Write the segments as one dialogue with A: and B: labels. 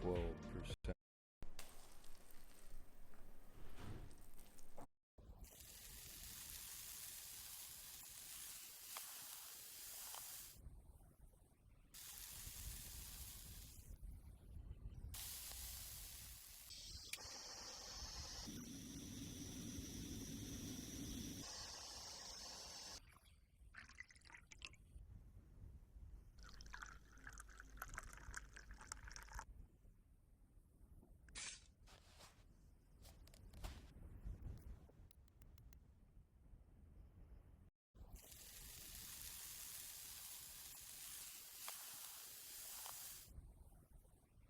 A: 12%.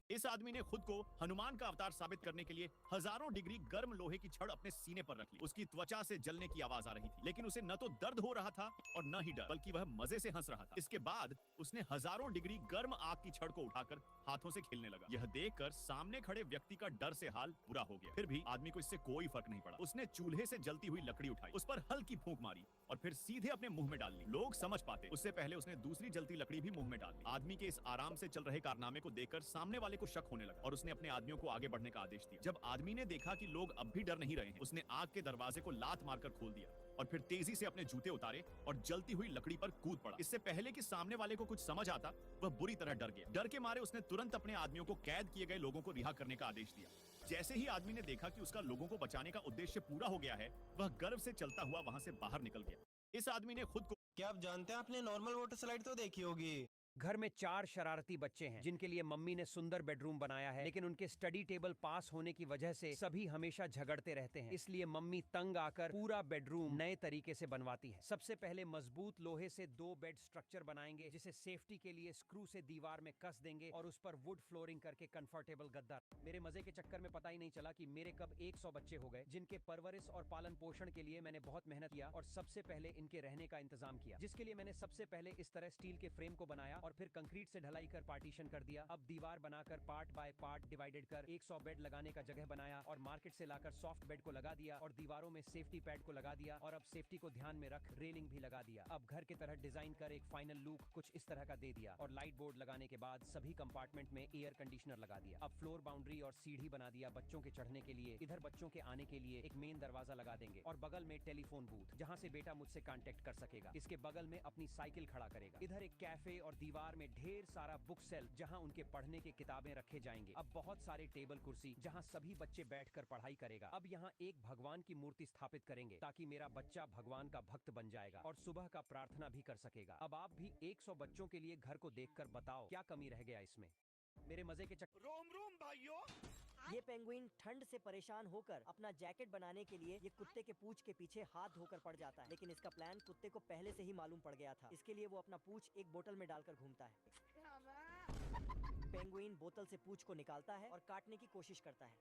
B: इस आदमी ने खुद को हनुमान का अवतार साबित करने के लिए हजारों डिग्री गर्म लोहे की छड़ अपने सीने पर रख ली। उसकी त्वचा से जलने की आवाज आ रही थी, लेकिन उसे न तो दर्द हो रहा था और न ही डर, बल्कि वह मजे से हंस रहा था। इसके बाद उसने हजारों डिग्री गर्म आग की छड़ को उठाकर हाथों से खेलने लगा। यह देखकर सामने खड़े व्यक्ति का डर से हाल बुरा हो गया। फिर भी आदमी को इससे कोई फर्क नहीं पड़ा। उसने चूल्हे से जलती हुई लकड़ी उठाई, उस पर हल्की फूंक मारी और फिर सीधे अपने मुंह में डाल ली। लोग समझ पाते उससे पहले उसने दूसरी जलती लकड़ी भी मुंह में डाल ली। आदमी के इस आराम से चल रहे कारनामे को देखकर सामने वाले को शक होने लगा और उसने अपने आदमियों को आगे बढ़ने का आदेश दिया। जब आदमी ने देखा कि लोग अब भी डर नहीं रहे हैं, उसने आग के दरवाजे को लात मारकर खोल दिया और फिर तेजी से अपने जूते उतारे और जलती हुई लकड़ी पर कूद पड़ा। इससे पहले कि सामने वाले को कुछ समझ आता, वह बुरी तरह डर गया। डर के मारे उसने तुरंत अपने आदमियों को कैद किए गए लोगों को रिहा करने का आदेश दिया। जैसे ही आदमी ने देखा कि उसका लोगों को बचाने का उद्देश्य पूरा हो गया है, वह गर्व से चलता हुआ वहां से बाहर निकल गया। इस आदमी ने खुद को
C: क्या आप जानते हैं, आपने नॉर्मल वाटर स्लाइड तो देखी होगी।
D: घर में 4 शरारती बच्चे हैं जिनके लिए मम्मी ने सुंदर बेडरूम बनाया है, लेकिन उनके स्टडी टेबल पास होने की वजह से सभी हमेशा झगड़ते रहते हैं। इसलिए मम्मी तंग आकर पूरा बेडरूम नए तरीके से बनवाती है। सबसे पहले मजबूत लोहे से 2 बेड स्ट्रक्चर बनाएंगे, जिसे सेफ्टी के लिए स्क्रू से दीवार में कस देंगे और उस पर वुड फ्लोरिंग करके कंफर्टेबल गद्दा। मेरे मजे के चक्कर में पता ही नहीं चला कि मेरे कब 100 बच्चे हो गए, जिनके परवरिश और पालन पोषण के लिए मैंने बहुत मेहनत किया और सबसे पहले इनके रहने का इंतजाम किया, जिसके लिए मैंने सबसे पहले इस तरह स्टील के फ्रेम को बनाया और फिर कंक्रीट से ढलाई कर पार्टीशन कर दिया। अब दीवार बनाकर पार्ट बाय पार्ट डिवाइडेड कर 100 बेड लगाने का जगह बनाया और मार्केट से लाकर सॉफ्ट बेड को लगा दिया और दीवारों में सेफ्टी पैड को लगा दिया और अब सेफ्टी को ध्यान में रख रेलिंग भी लगा दिया। अब घर की तरह डिजाइन कर एक फाइनल लुक कुछ इस तरह का दे दिया और लाइट बोर्ड लगाने के बाद सभी कंपार्टमेंट में एयर कंडीशनर लगा दिया। अब फ्लोर बाउंड्री और सीढ़ी बना दिया बच्चों के चढ़ने के लिए। इधर बच्चों के आने के लिए एक मेन दरवाजा लगा देंगे और बगल में टेलीफोन बूथ, जहां से बेटा मुझसे कांटेक्ट कर सकेगा। इसके बगल में अपनी साइकिल खड़ा करेगा। इधर एक कैफे और दीवार में ढेर सारा बुक सेल, जहां उनके पढ़ने की किताबें रखे जाएंगे। अब बहुत सारे टेबल कुर्सी, जहां सभी बच्चे बैठकर पढ़ाई करेगा। अब यहाँ एक भगवान की मूर्ति स्थापित करेंगे ताकि मेरा बच्चा भगवान का भक्त बन जाएगा और सुबह का प्रार्थना भी कर सकेगा। अब आप भी 100 बच्चों के लिए घर को देखकर बताओ क्या कमी रह गया इसमें। मेरे मजे के चक्कर।
B: रोम रोम भाइयों।
E: ये पेंगुइन ठंड से परेशान होकर अपना जैकेट बनाने के लिए ये कुत्ते के पूंछ के पीछे हाथ धोकर पड़ जाता है, लेकिन इसका प्लान कुत्ते को पहले से ही मालूम पड़ गया था। इसके लिए वो अपना पूंछ एक बोतल में डालकर घूमता है। पेंगुइन बोतल से पूंछ को निकालता है और काटने की कोशिश करता है।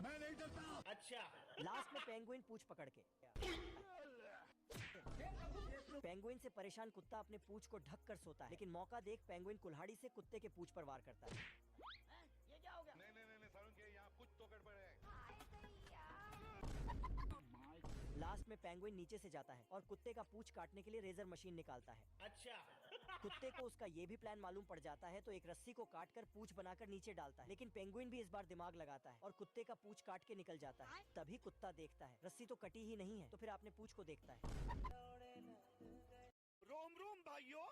B: मैं नहीं डरता। अच्छा।
E: लास्ट में पेंगुइन पूंछ पकड़ के। पेंगुइन से परेशान कुत्ता अपने पूंछ को ढक कर सोता है, लेकिन मौका देख पेंगुइन कुल्हाड़ी से कुत्ते के पूंछ पर वार करता है।
F: ये क्या हो गया?
G: नहीं सारुण के यहाँ कुछ तो गड़बड़ है।
E: लास्ट में पेंगुइन नीचे से जाता है और कुत्ते का पूंछ काटने के लिए रेजर मशीन निकालता है।
B: अच्छा।
E: कुत्ते को उसका ये भी प्लान मालूम पड़ जाता है, तो एक रस्सी को काटकर पूंछ बनाकर नीचे डालता है, लेकिन पेंगुइन भी इस बार दिमाग लगाता है और कुत्ते का पूंछ काट के निकल जाता है। तभी कुत्ता देखता है रस्सी तो कटी ही नहीं है, तो फिर आपने पूंछ को देखता है।
B: रोम रोम भाइयों।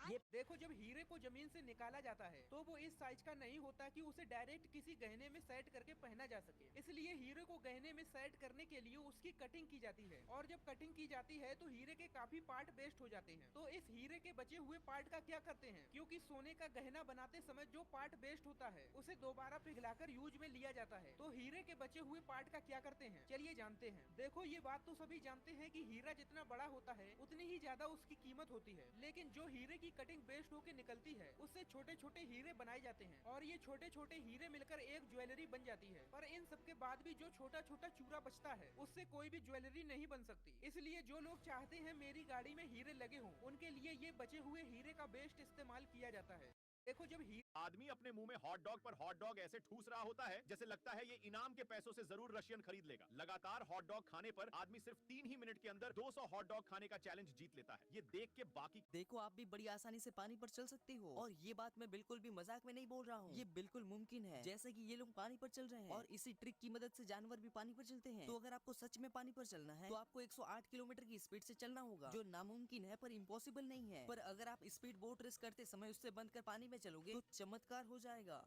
E: ये
H: देखो, जब हीरे को जमीन से निकाला जाता है तो वो इस साइज का नहीं होता कि उसे डायरेक्ट किसी गहने में सेट करके पहना जा सके। इसलिए हीरे को गहने में सेट करने के लिए उसकी कटिंग की जाती है और जब कटिंग की जाती है तो हीरे के काफी पार्ट वेस्ट हो जाते हैं। तो इस हीरे के बचे हुए पार्ट का क्या करते हैं, क्योंकि सोने का गहना बनाते समय जो पार्ट वेस्ट होता है उसे दोबारा पिघलाकर यूज में लिया जाता है। तो हीरे के बचे हुए पार्ट का क्या करते हैं, चलिए जानते हैं। देखो, ये बात तो सभी जानते हैं कि हीरा जितना बड़ा होता है उतनी ही ज्यादा उसकी कीमत होती है, लेकिन जो हीरे की कटिंग वेस्ट होकर निकलती है उससे छोटे छोटे हीरे बनाए जाते हैं और ये छोटे छोटे हीरे मिलकर एक ज्वेलरी बन जाती है। पर इन सब के बाद भी जो छोटा छोटा चूरा बचता है उससे कोई भी ज्वेलरी नहीं बन सकती। इसलिए जो लोग चाहते हैं मेरी गाड़ी में हीरे लगे हों, उनके लिए ये बचे हुए हीरे का बेस्ट इस्तेमाल किया जाता है। देखो जब हीरो
B: आदमी अपने मुंह में हॉट डॉग पर हॉट डॉग ऐसे ठूस रहा होता है जैसे लगता है ये इनाम के पैसों से जरूर रशियन खरीद लेगा। लगातार हॉट डॉग खाने पर आदमी सिर्फ 3 ही मिनट के अंदर 200 हॉट डॉग खाने का चैलेंज जीत लेता है। ये देख के बाकी
A: देखो आप भी बड़ी आसानी से पानी पर चल सकते हो, और ये बात मैं बिल्कुल भी मजाक में नहीं बोल रहा हूँ, ये बिल्कुल मुमकिन है। जैसे कि ये लोग पानी पर चल रहे हैं और इसी ट्रिक की मदद से जानवर भी पानी पर चलते हैं। तो अगर आपको सच में पानी पर चलना है तो आपको 108 किलोमीटर की स्पीड से चलना होगा, जो नामुमकिन है पर इम्पॉसिबल नहीं है। पर अगर आप स्पीड बोट रेस करते समय उससे बंद कर पानी में चलोगे तो चमत्कार हो जाएगा।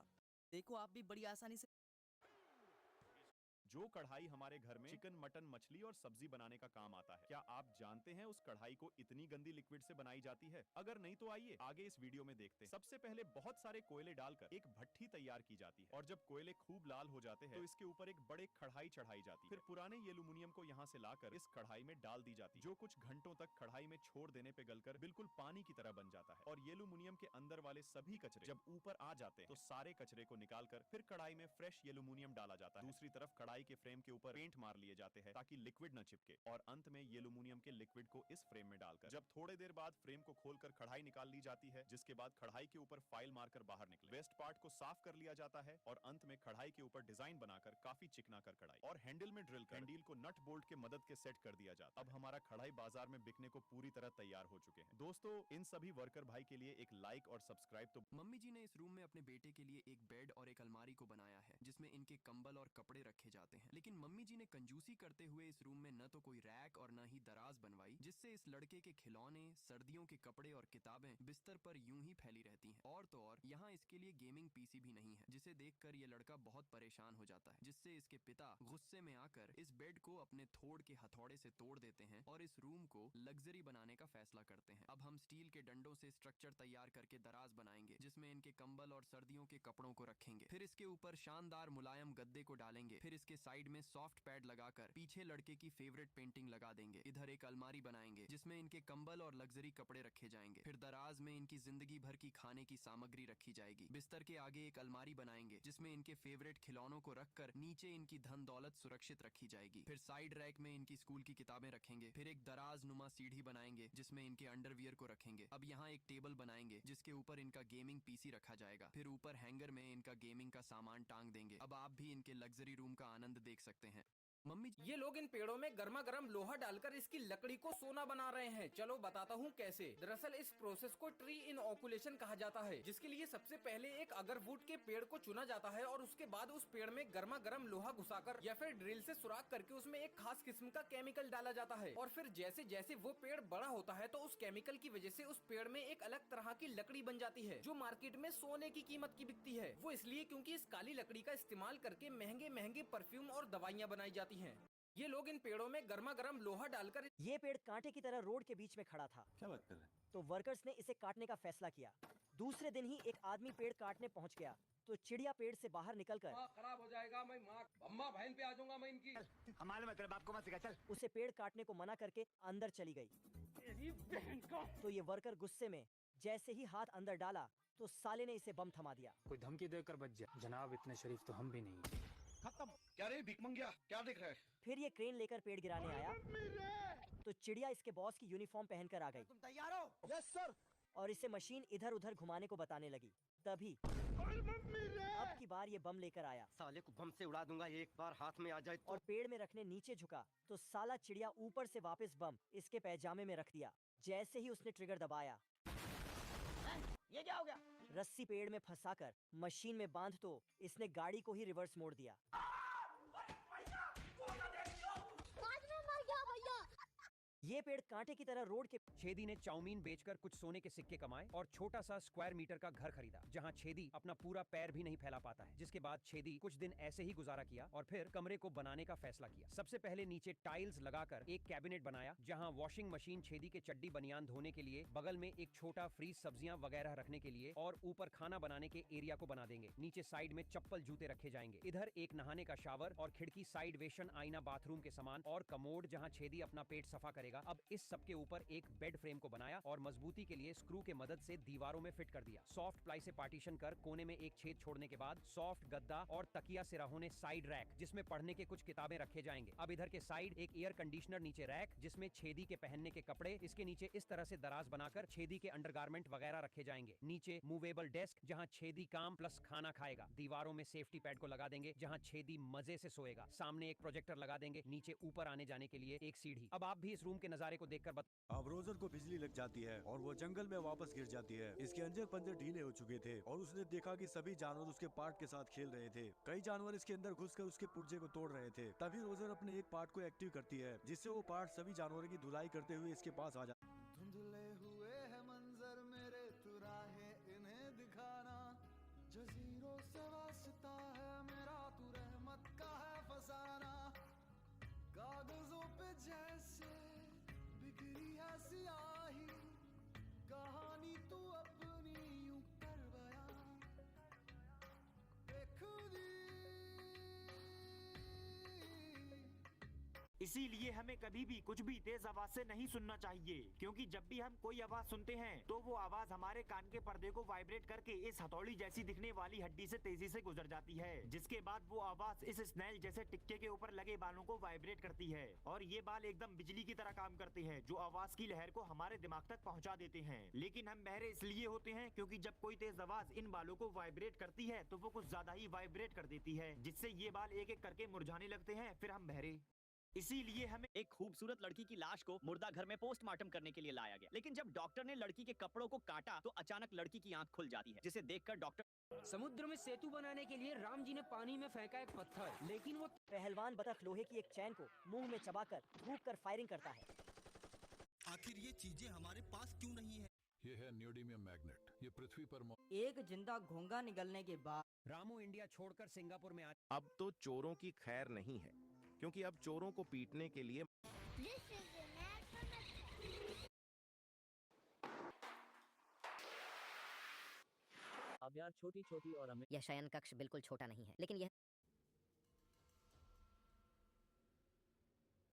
A: देखो आप भी बड़ी आसानी से
B: जो कढ़ाई हमारे घर में चिकन, मटन, मछली और सब्जी बनाने का काम आता है, क्या आप जानते हैं उस कढ़ाई को इतनी गंदी लिक्विड से बनाई जाती है? अगर नहीं तो आइए आगे इस वीडियो में देखते हैं। सबसे पहले बहुत सारे कोयले डालकर एक भट्ठी तैयार की जाती है और जब कोयले खूब लाल हो जाते हैं तो इसके ऊपर एक बड़े कढ़ाई चढ़ाई जाती है। फिर पुराने एल्युमिनियम को यहाँ से लाकर इस कढ़ाई में डाल दी जाती है, जो कुछ घंटों तक कढ़ाई में छोड़ देने पे गलकर बिल्कुल पानी की तरह बन जाता है। और एल्युमिनियम के अंदर वाले सभी कचरे जब ऊपर आ जाते हैं तो सारे कचरे को निकालकर फिर कढ़ाई में फ्रेश एल्युमिनियम डाला जाता है। दूसरी तरफ कढ़ाई के फ्रेम के ऊपर पेंट मार लिए जाते हैं ताकि लिक्विड न चिपके, और अंत में एल्युमिनियम के लिक्विड को इस फ्रेम में डालकर जब थोड़े देर बाद फ्रेम को खोलकर कढ़ाई निकाल ली जाती है, जिसके बाद कढ़ाई के ऊपर फाइल मारकर बाहर निकले वेस्ट पार्ट को साफ कर लिया जाता है और अंत में कढ़ाई के ऊपर डिजाइन बनाकर काफी चिकना कर कढ़ाई और हैंडल में ड्रिल कर हैंडल को नट बोल्ट के मदद के सेट कर दिया जाता। अब हमारा कढ़ाई बाजार में बिकने को पूरी तरह तैयार हो चुके हैं। दोस्तों, इन सभी वर्कर भाई के लिए एक लाइक और सब्सक्राइब तो।
I: मम्मी जी ने इस रूम में अपने बेटे के लिए एक बेड और एक अलमारी को बनाया है जिसमें इनके कंबल और कपड़े रखे जाते हैं। लेकिन मम्मी जी ने कंजूसी करते हुए इस रूम में न तो कोई रैक और न ही दराज बनवाई, जिससे इस लड़के के खिलौने, सर्दियों के कपड़े और किताबें बिस्तर पर यूं ही फैली रहती हैं। और तो और यहाँ इसके लिए गेमिंग पीसी भी नहीं है, जिसे देखकर ये लड़का बहुत परेशान हो जाता है, जिससे इसके पिता गुस्से में आकर इस बेड को अपने थोड़ के हथौड़े से तोड़ देते हैं और इस रूम को लग्जरी बनाने का फैसला करते हैं। अब हम स्टील के डंडों से स्ट्रक्चर तैयार करके दराज बनाएंगे, जिसमें इनके कंबल और सर्दियों के कपड़ों को रखेंगे। फिर इसके ऊपर शानदार मुलायम गद्दे को डालेंगे। फिर इसके साइड में सॉफ्ट पैड लगाकर पीछे लड़के की फेवरेट पेंटिंग लगा देंगे। इधर एक अलमारी बनाएंगे जिसमें इनके कंबल और लग्जरी कपड़े रखे जाएंगे। फिर दराज में इनकी जिंदगी भर की खाने की सामग्री रखी जाएगी। बिस्तर के आगे एक अलमारी बनाएंगे जिसमें इनके फेवरेट खिलौनों को रखकर नीचे इनकी धन दौलत सुरक्षित रखी जाएगी। फिर साइड रैक में इनकी स्कूल की किताबें रखेंगे। फिर एक दराज नुमा सीढ़ी बनाएंगे जिसमें इनके अंडरवियर को रखेंगे। अब यहाँ एक टेबल बनाएंगे जिसके ऊपर इनका गेमिंग पीसी रखा जाएगा। फिर ऊपर हैंगर में इनका गेमिंग का सामान टांग देंगे। अब आप भी इनके लग्जरी रूम का आनंद देख सकते हैं। मम्मी
J: ये लोग इन पेड़ों में गर्मा गर्म लोहा डालकर इसकी लकड़ी को सोना बना रहे हैं। चलो बताता हूँ कैसे। दरअसल इस प्रोसेस को ट्री इनऑकुलेशन कहा जाता है, जिसके लिए सबसे पहले एक अगरवुड के पेड़ को चुना जाता है और उसके बाद उस पेड़ में गर्मा गर्म लोहा घुसाकर या फिर ड्रिल से सुराख करके उसमें एक खास किस्म का केमिकल डाला जाता है। और फिर जैसे जैसे वो पेड़ बड़ा होता है तो उस केमिकल की वजह से उस पेड़ में एक अलग तरह की लकड़ी बन जाती है, जो मार्केट में सोने की कीमत की बिकती है। वो इसलिए क्योंकि इस काली लकड़ी का इस्तेमाल करके महंगे महंगे परफ्यूम और दवाइयाँ बनाई जाती हैं। ये लोग इन पेड़ों में गर्मा गर्म लोहा डालकर
E: ये पेड़ कांटे की तरह रोड के बीच में खड़ा था।
C: क्या बात कर रहे हैं?
E: तो वर्कर्स ने इसे काटने का फैसला किया। दूसरे दिन ही एक आदमी पेड़ काटने पहुंच गया तो चिड़िया पेड़ से बाहर निकलकर
J: खराब हो जाएगा, मैं माँ अम्मा बहन पे आ जाऊंगा मैं इनकी।
F: हमारे में तेरे बाप को मत सिखा, चल।
E: उसे पेड़ काटने को मना करके अंदर चली गई। तो ये वर्कर गुस्से में जैसे ही हाथ अंदर डाला तो साले ने इसे बम थमा दिया।
K: कोई धमकी देकर बच जाए जनाब, इतने शरीफ तो हम भी नहीं।
G: खत्म। क्या रे भिख मंगिया, क्या देख रहा है?
E: फिर ये क्रेन लेकर पेड़ गिराने आया तो चिड़िया इसके बॉस की यूनिफॉर्म पहनकर आ गई।
F: तुम तैयार हो?
C: Yes sir.
E: और इसे मशीन इधर उधर घुमाने को बताने लगी। तभी अब की बार ये बम लेकर आया।
F: साले को बम से उड़ा दूंगा, एक बार हाथ में आ जाए तो।
E: और पेड़ में रखने नीचे झुका तो साला चिड़िया ऊपर से वापस बम इसके पैजामे में रख दिया। जैसे ही उसने ट्रिगर दबाया,
F: ये क्या हो गया?
E: रस्सी पेड़ में फंसाकर मशीन में बांध तो इसने गाड़ी को ही रिवर्स मोड़ दिया। ये पेड़ कांटे की तरह रोड के।
D: छेदी ने चाउमीन बेचकर कुछ सोने के सिक्के कमाए और छोटा सा स्क्वायर मीटर का घर खरीदा, जहां छेदी अपना पूरा पैर भी नहीं फैला पाता है। जिसके बाद छेदी कुछ दिन ऐसे ही गुजारा किया और फिर कमरे को बनाने का फैसला किया। सबसे पहले नीचे टाइल्स लगाकर एक कैबिनेट बनाया, जहां वॉशिंग मशीन, छेदी के चड्डी बनियान धोने के लिए, बगल में एक छोटा फ्रीज सब्जियां वगैरह रखने के लिए और ऊपर खाना बनाने के एरिया को बना देंगे। नीचे साइड में चप्पल जूते रखे जाएंगे। इधर एक नहाने का शावर और खिड़की, साइड वेशन, आईना, बाथरूम के सामान और कमोड, जहाँ छेदी अपना पेट सफा करेगा। लगेगा। अब इस सब के ऊपर एक बेड फ्रेम को बनाया और मजबूती के लिए स्क्रू के मदद से दीवारों में फिट कर दिया। सॉफ्ट प्लाई से पार्टीशन कर कोने में एक छेद छोड़ने के बाद सॉफ्ट गद्दा और तकिया से रहोने साइड रैक जिसमें पढ़ने के कुछ किताबें रखे जाएंगे। अब इधर के साइड एक एयर कंडीशनर, नीचे रैक जिसमें छेदी के पहनने के कपड़े, इसके नीचे इस तरह से दराज बनाकर छेदी के अंडरगारमेंट वगैरह रखे जाएंगे। नीचे मूवेबल डेस्क जहां छेदी काम प्लस खाना खाएगा। दीवारों में सेफ्टी पैड को लगा देंगे जहां छेदी मजे से सोएगा। सामने एक प्रोजेक्टर लगा देंगे, नीचे ऊपर आने जाने के लिए एक सीढ़ी। अब आप भी इस रूम के नजारे को देखकर
L: अब रोजर को बिजली लग जाती है और वो जंगल में वापस गिर जाती है। इसके अंजर पंजर ढीले हो चुके थे और उसने देखा कि सभी जानवर उसके पार्ट के साथ खेल रहे थे। कई जानवर इसके अंदर घुसकर उसके पुर्जे को तोड़ रहे थे। तभी रोजर अपने एक पार्ट को एक्टिव करती है जिससे वो पार्ट सभी जानवरों की धुलाई करते हुए इसके पास आ जाता है।
M: धुंधले हुए है मंजर मेरे तुराहे इन्हें दिखाना, जजीरों से वास्ता है मेरा तू रहमत का है फसाना। कागजों पे जैसे बिखरी है सियाही, कहानी तू अपनी यूं कर बयां बेखुदी।
N: इसीलिए हमें कभी भी कुछ भी तेज आवाज से नहीं सुनना चाहिए, क्योंकि जब भी हम कोई आवाज सुनते हैं तो वो आवाज हमारे कान के पर्दे को वाइब्रेट करके इस हथौड़ी जैसी दिखने वाली हड्डी से तेजी से गुजर जाती है, जिसके बाद वो आवाज इस स्नेल जैसे टिक्के के ऊपर लगे बालों को वाइब्रेट करती है और ये बाल एकदम बिजली की तरह काम करते हैं जो आवाज की लहर को हमारे दिमाग तक पहुंचा देते हैं। लेकिन हम बहरे इसलिए होते हैं क्योंकि जब कोई तेज आवाज इन बालों को वाइब्रेट करती है तो वो कुछ ज्यादा ही वाइब्रेट कर देती है, जिससे ये बाल एक एक करके मुरझाने लगते हैं, फिर हम बहरे। इसीलिए हमें
B: एक खूबसूरत लड़की की लाश को मुर्दा घर में पोस्टमार्टम करने के लिए लाया गया, लेकिन जब डॉक्टर ने लड़की के कपड़ों को काटा तो अचानक लड़की की आंख खुल जाती है, जिसे देखकर डॉक्टर
O: समुद्र में सेतु बनाने के लिए राम जी ने पानी में फेंका एक पत्थर, लेकिन वो
E: पहलवान बतख लोहे की एक चैन को मुंह में चबाकर थूक कर फायरिंग करता है।
P: आखिर ये चीजें हमारे पास क्यों नहीं है? ये है न्यूडीमियम मैग्नेट। ये पृथ्वी पर
O: एक जिंदा घोंगा निगलने के बाद
D: रामू इंडिया छोड़कर सिंगापुर में
Q: अब तो चोरों की खैर नहीं है, क्योंकि अब चोरों को पीटने के लिए
R: अब यार छोटी छोटी और
S: यह शयन कक्ष बिल्कुल छोटा नहीं है, लेकिन यह